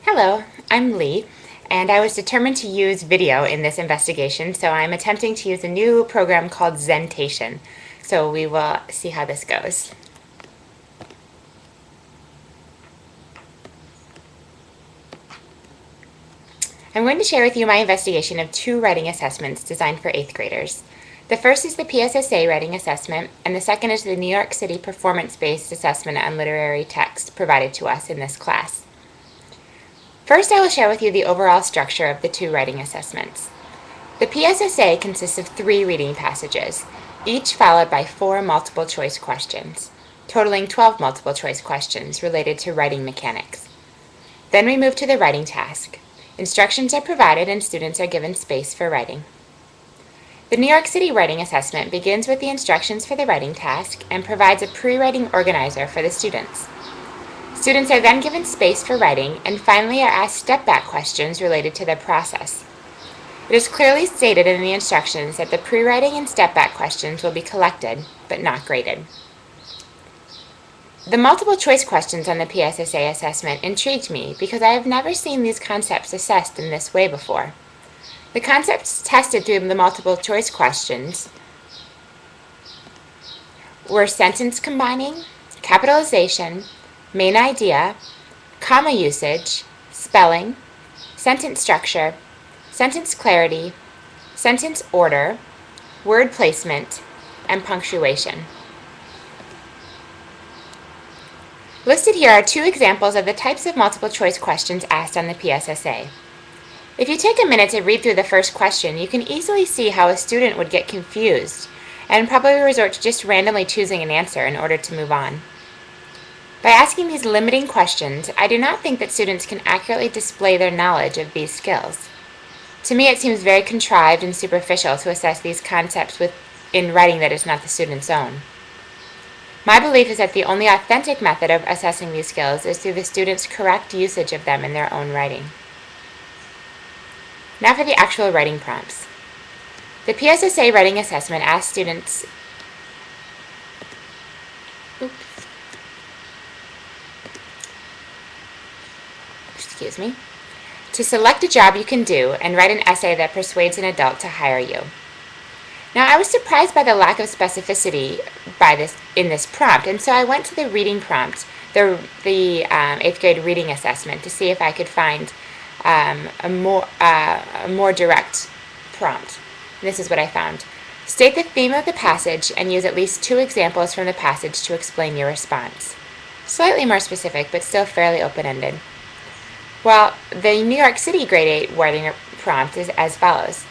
Hello, I'm Lee, and I was determined to use video in this investigation, so I'm attempting to use a new program called Zentation. So we will see how this goes. I'm going to share with you my investigation of two writing assessments designed for 8th graders. The first is the PSSA writing assessment, and the second is the New York City performance-based assessment on literary text provided to us in this class. First, I will share with you the overall structure of the two writing assessments. The PSSA consists of 3 reading passages, each followed by 4 multiple-choice questions, totaling 12 multiple-choice questions related to writing mechanics. Then we move to the writing task. Instructions are provided and students are given space for writing. The New York City writing assessment begins with the instructions for the writing task and provides a pre-writing organizer for the students. Students are then given space for writing and finally are asked step-back questions related to their process. It is clearly stated in the instructions that the pre-writing and step-back questions will be collected, but not graded. The multiple-choice questions on the PSSA assessment intrigued me because I have never seen these concepts assessed in this way before. The concepts tested through the multiple-choice questions were sentence combining, capitalization, main idea, comma usage, spelling, sentence structure, sentence clarity, sentence order, word placement, and punctuation. Listed here are 2 examples of the types of multiple-choice questions asked on the PSSA. If you take a minute to read through the first question, you can easily see how a student would get confused and probably resort to just randomly choosing an answer in order to move on. By asking these limiting questions, I do not think that students can accurately display their knowledge of these skills. To me, it seems very contrived and superficial to assess these concepts in writing that is not the student's own. My belief is that the only authentic method of assessing these skills is through the student's correct usage of them in their own writing. Now for the actual writing prompts. The PSSA writing assessment asks students to select a job you can do and write an essay that persuades an adult to hire you. Now, I was surprised by the lack of specificity in this prompt, and so I went to the reading prompt, the 8th grade reading assessment, to see if I could find a more direct prompt. And this is what I found. State the theme of the passage and use at least 2 examples from the passage to explain your response. Slightly more specific, but still fairly open-ended. Well, the New York City grade 8 writing prompt is as follows.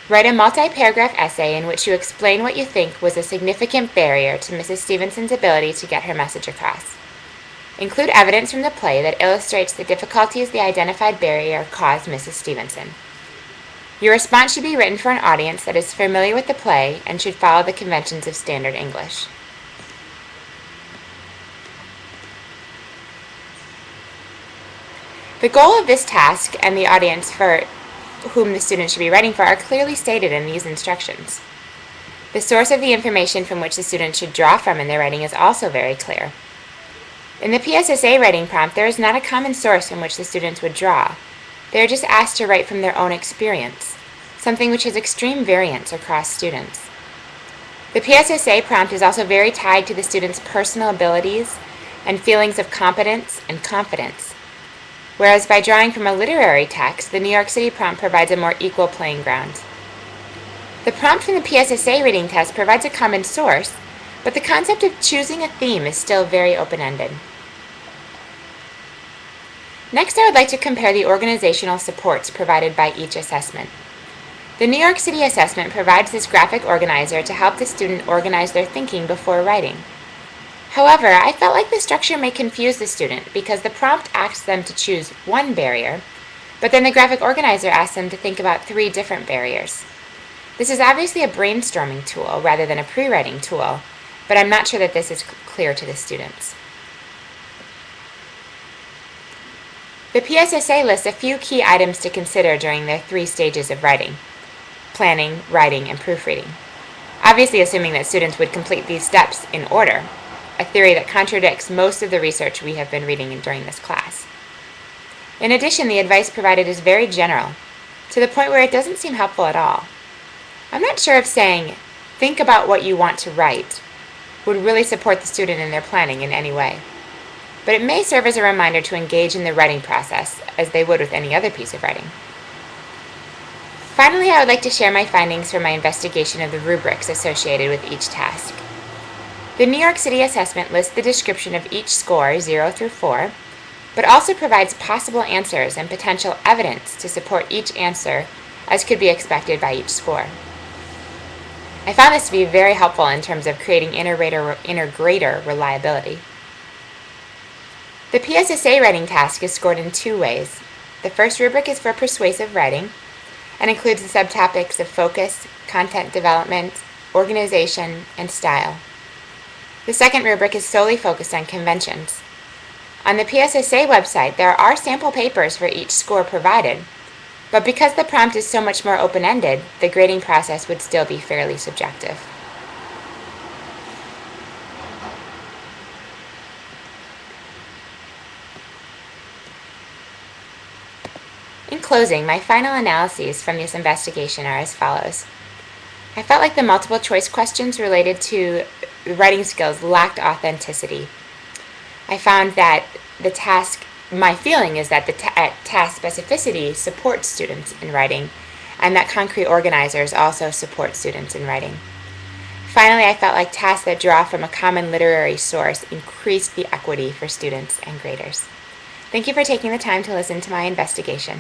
Write a multi-paragraph essay in which you explain what you think was a significant barrier to Mrs. Stevenson's ability to get her message across. Include evidence from the play that illustrates the difficulties the identified barrier caused Mrs. Stevenson. Your response should be written for an audience that is familiar with the play and should follow the conventions of standard English. The goal of this task and the audience for whom the student should be writing for are clearly stated in these instructions. The source of the information from which the student should draw from in their writing is also very clear. In the PSSA writing prompt, there is not a common source from which the students would draw. They are just asked to write from their own experience, something which has extreme variance across students. The PSSA prompt is also very tied to the student's personal abilities and feelings of competence and confidence. Whereas by drawing from a literary text, the New York City prompt provides a more equal playing ground. The prompt from the PSSA reading test provides a common source, but the concept of choosing a theme is still very open-ended. Next, I would like to compare the organizational supports provided by each assessment. The New York City assessment provides this graphic organizer to help the student organize their thinking before writing. However, I felt like the structure may confuse the student because the prompt asks them to choose one barrier, but then the graphic organizer asks them to think about 3 different barriers. This is obviously a brainstorming tool rather than a pre-writing tool, but I'm not sure that this is clear to the students. The PSSA lists a few key items to consider during their 3 stages of writing: planning, writing, and proofreading. Obviously assuming that students would complete these steps in order, a theory that contradicts most of the research we have been reading during this class. In addition, the advice provided is very general, to the point where it doesn't seem helpful at all. I'm not sure if saying, think about what you want to write, would really support the student in their planning in any way. But it may serve as a reminder to engage in the writing process, as they would with any other piece of writing. Finally, I would like to share my findings from my investigation of the rubrics associated with each task. The New York City assessment lists the description of each score, 0 through 4, but also provides possible answers and potential evidence to support each answer as could be expected by each score. I found this to be very helpful in terms of creating inter-grader reliability. The PSSA writing task is scored in 2 ways. The first rubric is for persuasive writing and includes the subtopics of focus, content development, organization, and style. The second rubric is solely focused on conventions. On the PSSA website, there are sample papers for each score provided, but because the prompt is so much more open-ended, the grading process would still be fairly subjective. In closing, my final analyses from this investigation are as follows. I felt like the multiple choice questions related to writing skills lacked authenticity. I found that my feeling is that the task specificity supports students in writing, and that concrete organizers also support students in writing. Finally, I felt like tasks that draw from a common literary source increased the equity for students and graders. Thank you for taking the time to listen to my investigation.